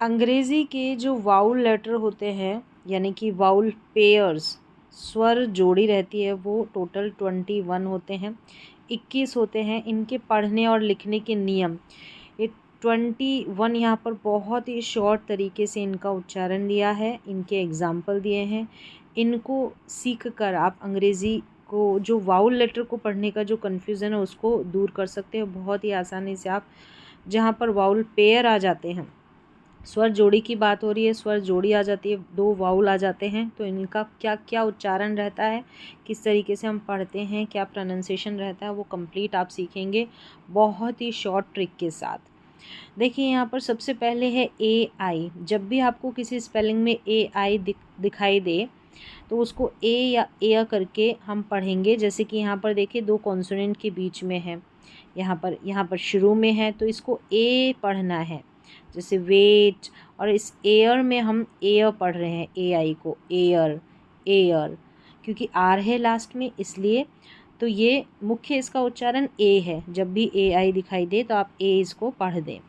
अंग्रेज़ी के जो वाउल लेटर होते हैं यानी कि वाउल पेयर्स, स्वर जोड़ी रहती है, वो टोटल 21 होते हैं, 21 होते हैं। इनके पढ़ने और लिखने के नियम, ये 21 यहाँ पर बहुत ही शॉर्ट तरीके से इनका उच्चारण दिया है, इनके एग्जाम्पल दिए हैं। इनको सीख कर आप अंग्रेज़ी को, जो वाउल लेटर को पढ़ने का जो कन्फ्यूज़न है उसको दूर कर सकते हैं बहुत ही आसानी से। आप जहाँ पर वाउल पेयर आ जाते हैं, स्वर जोड़ी की बात हो रही है, स्वर जोड़ी आ जाती है, 2 वाउल आ जाते हैं, तो इनका क्या क्या उच्चारण रहता है, किस तरीके से हम पढ़ते हैं, क्या प्रोनाउंसिएशन रहता है, वो कंप्लीट आप सीखेंगे बहुत ही शॉर्ट ट्रिक के साथ। देखिए यहाँ पर सबसे पहले है ए आई। जब भी आपको किसी स्पेलिंग में ए आई दिखाई दे तो उसको ए या ए करके हम पढ़ेंगे। जैसे कि यहाँ पर देखिए 2 कॉन्सोनेंट के बीच में है, यहाँ पर शुरू में है, तो इसको ए पढ़ना है। जैसे वेट, और इस एयर में हम एयर पढ़ रहे हैं, ए आई को एयर, एयर, क्योंकि आर है लास्ट में इसलिए। तो ये मुख्य इसका उच्चारण ए है। जब भी ए आई दिखाई दे तो आप ए इसको पढ़ दें।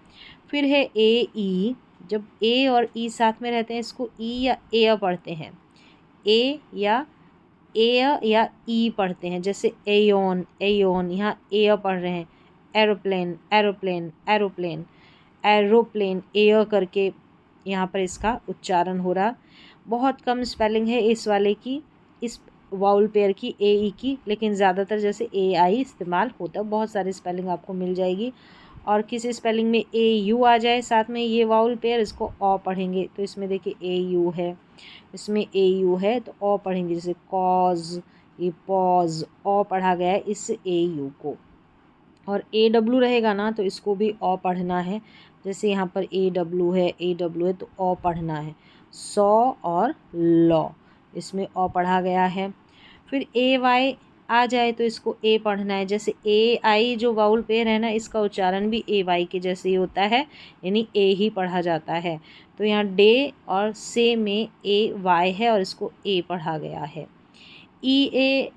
फिर है ए ई। जब ए और ई साथ में रहते हैं इसको ई या ए पढ़ते हैं, ए या ई पढ़ते हैं। जैसे एयोन, एयोन, यहाँ ए पढ़ रहे हैं। Aeroplane, aeroplane, aeroplane, aeroplane, air करके यहाँ पर इसका उच्चारण हो रहा। बहुत कम स्पेलिंग है इस वाले की, इस वाउल पेयर की, ए ई की, लेकिन ज़्यादातर जैसे ए आई इस्तेमाल होता है। बहुत सारी स्पेलिंग आपको मिल जाएगी। और किसी स्पेलिंग में ए यू आ जाए साथ में ये वाउल पेयर, इसको ऑ पढ़ेंगे। तो इसमें देखिए ए यू है, इसमें ए यू है तो ऑ पढ़ेंगे। जैसे कॉज, ये पॉज, ऑ पढ़ा गया है इस ए यू को। और ए डब्ल्यू रहेगा ना तो इसको भी ऑ पढ़ना है। जैसे यहाँ पर ए डब्ल्यू है तो ऑ पढ़ना है। सॉ और लॉ, इसमें ऑ पढ़ा गया है। फिर ए वाई आ जाए तो इसको ए पढ़ना है। जैसे ए आई जो वाउल पेयर है ना, इसका उच्चारण भी ए वाई के जैसे ही होता है, यानी ए ही पढ़ा जाता है। तो यहाँ डे और से में ए वाई है और इसको ए पढ़ा गया है। ई ए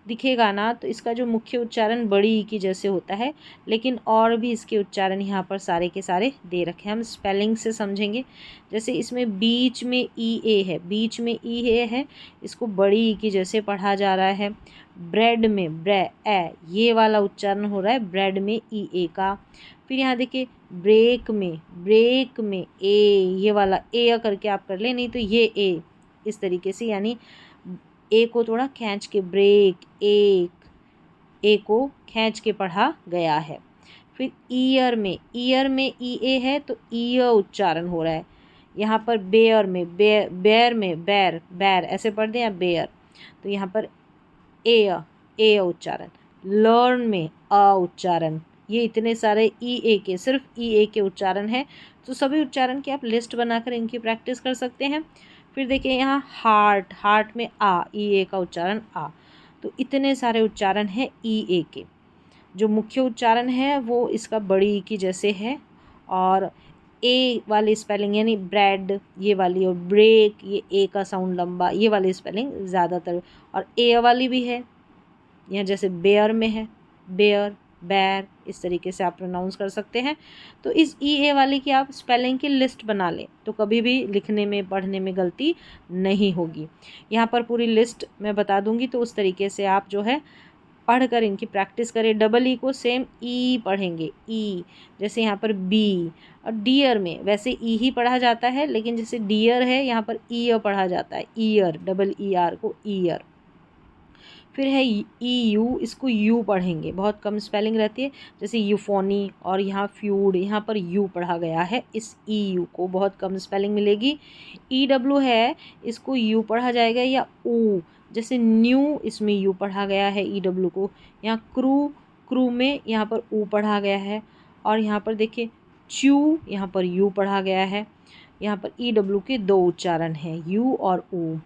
दिखेगा ना तो इसका जो मुख्य उच्चारण बड़ी ई की जैसे होता है, लेकिन और भी इसके उच्चारण यहाँ पर सारे के सारे दे रखे हैं। हम स्पेलिंग से समझेंगे। जैसे इसमें बीच में ई ए है, बीच में ई ए है, इसको बड़ी ई की जैसे पढ़ा जा रहा है। ब्रेड में ब्रे ए, ये वाला उच्चारण हो रहा है ब्रेड में ई ए का। फिर यहाँ देखिए ब्रेक में ए, ये वाला ए करके आप कर ले, नहीं तो ये ए इस तरीके से, यानी ए को थोड़ा खींच के ब्रेक, एक, ए को खींच के पढ़ा गया है। फिर ईयर में ई ए है तो ईयर उच्चारण हो रहा है। यहाँ पर बेयर में बेयर में बैर, बैर ऐसे पढ़ दें या बेयर, तो यहाँ पर ए उच्चारण। लर्न में अ उच्चारण। ये इतने सारे ई ए के, सिर्फ ई ए के उच्चारण है। तो सभी उच्चारण की आप लिस्ट बनाकर इनकी प्रैक्टिस कर सकते हैं। फिर देखिए यहाँ हार्ट, हार्ट में आ, ई ए का उच्चारण आ। तो इतने सारे उच्चारण हैं ई ए के। जो मुख्य उच्चारण है वो इसका बड़ी ई की जैसे है। और ए वाली स्पेलिंग यानी ब्रेड ये वाली, और ब्रेक ये ए का साउंड लंबा, ये वाली स्पेलिंग ज़्यादातर। और ए वाली भी है, यहाँ जैसे बेयर में है, बेयर, बैर, इस तरीके से आप प्रोनाउंस कर सकते हैं। तो इस ई ए वाली की आप स्पेलिंग की लिस्ट बना लें तो कभी भी लिखने में पढ़ने में गलती नहीं होगी। यहाँ पर पूरी लिस्ट मैं बता दूंगी, तो उस तरीके से आप जो है पढ़कर इनकी प्रैक्टिस करें। डबल ई को सेम ई पढ़ेंगे, ई, जैसे यहाँ पर बी। और डियर में वैसे ई ही पढ़ा जाता है, लेकिन जैसे डियर है यहाँ पर ईयर पढ़ा जाता है, ईयर, डबल ई आर को ईयर। फिर है ई यू, इसको यू पढ़ेंगे, बहुत कम स्पेलिंग रहती है। जैसे यूफोनी, और यहाँ फ्यूड, यहाँ पर यू पढ़ा गया है, इस ई यू को बहुत कम स्पेलिंग मिलेगी। ई डब्ल्यू है, इसको यू पढ़ा जाएगा या ऊ। जैसे न्यू, इसमें यू पढ़ा गया है ई डब्ल्यू को। यहाँ क्रू, क्रू में यहाँ पर ऊ पढ़ा गया है। और यहाँ पर देखिए च्यू, यहाँ पर यू पढ़ा गया है। यहाँ पर ई डब्ल्यू के 2 उच्चारण हैं, यू और ऊ।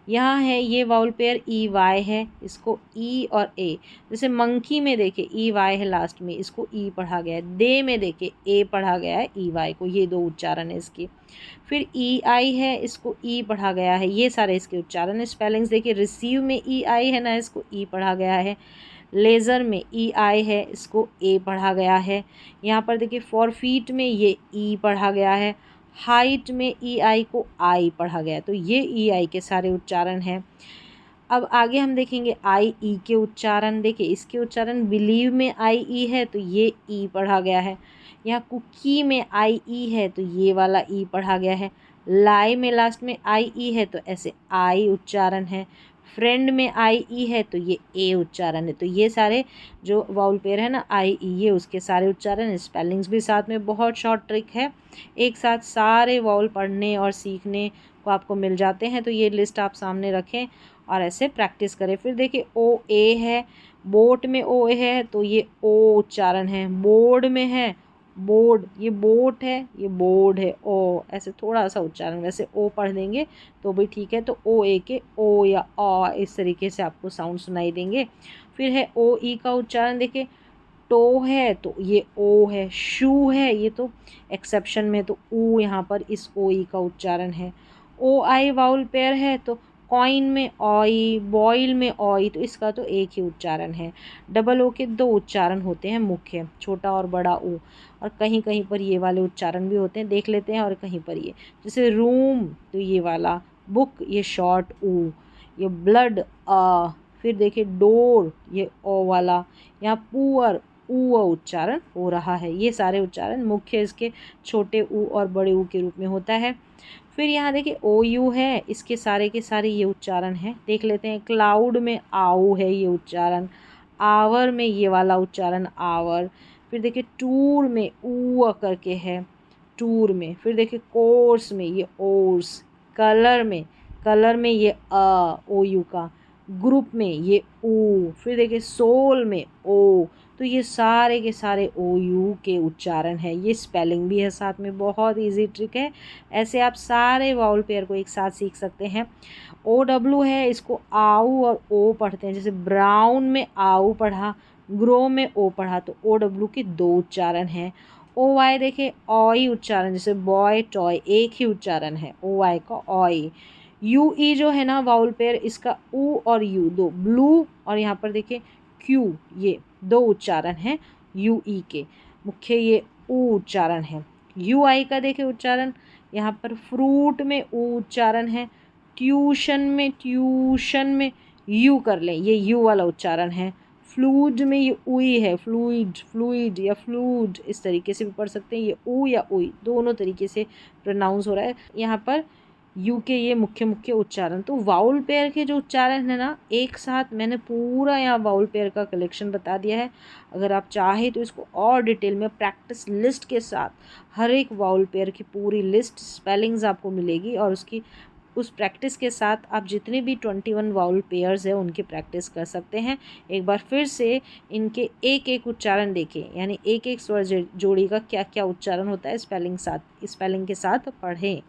यहाँ है ये वाउल पेयर ई वाई है, इसको ई और ए। जैसे मंकी में देखे ई वाई है लास्ट में, इसको ई पढ़ा गया है। दे में देखे ए पढ़ा गया है ई वाई को, ये 2 उच्चारण है इसके। फिर ई आई है, इसको ई पढ़ा गया है, ये सारे इसके उच्चारण है। स्पेलिंग्स देखिए, रिसीव में ई आई है ना, इसको ई पढ़ा गया है। लेज़र में ई आई है, इसको ए पढ़ा गया है। यहाँ पर देखिए फॉरफीट में ये ई पढ़ा गया है। हाइट में ई आई को आई पढ़ा गया, तो ये ई आई के सारे उच्चारण हैं। अब आगे हम देखेंगे आई ई के उच्चारण। देखिए इसके उच्चारण, बिलीव में आई ई है तो ये ई पढ़ा गया है। यहाँ कुकी में आई ई है तो ये वाला ई पढ़ा गया है। लाई में लास्ट में आई ई है तो ऐसे आई उच्चारण है। फ्रेंड में आई ई है तो ये ए उच्चारण है। तो ये सारे जो वाउल पेयर है ना आई ई, ये उसके सारे उच्चारण। स्पेलिंग्स भी साथ में बहुत शॉर्ट ट्रिक है, एक साथ सारे वाउल पढ़ने और सीखने को आपको मिल जाते हैं। तो ये लिस्ट आप सामने रखें और ऐसे प्रैक्टिस करें। फिर देखिए ओ ए है, बोट में ओ ए है तो ये ओ उच्चारण है। बोर्ड में है बोर्ड, ये बोट है, ये बोर्ड है, ओ ऐसे थोड़ा सा उच्चारण, वैसे ओ पढ़ देंगे तो भी ठीक है। तो ओ ए के ओ या आ इस तरीके से आपको साउंड सुनाई देंगे। फिर है ओ ई का उच्चारण। देखिए टो है तो ये ओ है, शू है ये तो एक्सेप्शन में, तो ऊ यहाँ पर इस ओ ई का उच्चारण है। ओ आई वाउल पेयर है तो कॉइन में ऑई, बॉयल में ऑई, तो इसका तो एक ही उच्चारण है। डबल ओ के दो उच्चारण होते हैं मुख्य, छोटा और बड़ा ओ, और कहीं कहीं पर ये वाले उच्चारण भी होते हैं, देख लेते हैं। और कहीं पर ये, जैसे रूम तो ये वाला, बुक ये शॉर्ट ऊ, ये ब्लड आ, फिर देखिए डोर ये ओ वाला, यहाँ पुअर ऊ उच्चारण हो रहा है। ये सारे उच्चारण मुख्य इसके छोटे ऊ और बड़े ऊ के रूप में होता है। फिर यहाँ देखिए ओ यू है, इसके सारे के सारे ये उच्चारण हैं, देख लेते हैं। क्लाउड में आऊ है ये उच्चारण। आवर में ये वाला उच्चारण आवर। फिर देखिए टूर में ऊ करके है, टूर में। फिर देखिए कोर्स में ये ओर्स। कलर में ये ओ यू का। ग्रुप में ये ऊ। फिर देखिए सोल में ओ। तो ये सारे के सारे ओ यू के उच्चारण है। ये स्पेलिंग भी है साथ में, बहुत इजी ट्रिक है। ऐसे आप सारे वाउल पेयर को एक साथ सीख सकते हैं। ओ डब्ल्यू है, इसको आऊ और ओ पढ़ते हैं, जैसे ब्राउन में आऊ पढ़ा, ग्रो में ओ पढ़ा, तो ओ डब्ल्यू के दो उच्चारण हैं। ओ वाई देखे ऑई उच्चारण, जैसे बॉय टॉय एक ही उच्चारण है ओ वाई का ऑई। यू ई जो है ना वाउल पेयर, इसका ऊ और यू दो, ब्लू और यहाँ पर देखिए क्यू, ये दो उच्चारण हैं यू ई के मुख्य, ये ऊ उच्चारण है। यू आई का देखिए उच्चारण, यहाँ पर फ्रूट में ऊ उच्चारण है। ट्यूशन में यू कर लें, ये यू वाला उच्चारण है। फ्लूड में ये उई है, फ्लूइड या फ्लूड इस तरीके से भी पढ़ सकते हैं। ये ऊ या उई दोनों तरीके से प्रोनाउंस हो रहा है। यहाँ पर यू के ये मुख्य उच्चारण। तो वाउल पेयर के जो उच्चारण है ना, एक साथ मैंने पूरा यहाँ वाउल पेयर का कलेक्शन बता दिया है। अगर आप चाहें तो इसको और डिटेल में प्रैक्टिस लिस्ट के साथ, हर एक वाउल पेयर की पूरी लिस्ट स्पेलिंग्स आपको मिलेगी, और उस प्रैक्टिस के साथ आप जितने भी 21 वाउल पेयर्स है उनकी प्रैक्टिस कर सकते हैं। एक बार फिर से इनके एक एक उच्चारण देखें, यानी एक एक स्वर जोड़ी का क्या क्या उच्चारण होता है, स्पेलिंग के साथ पढ़ें।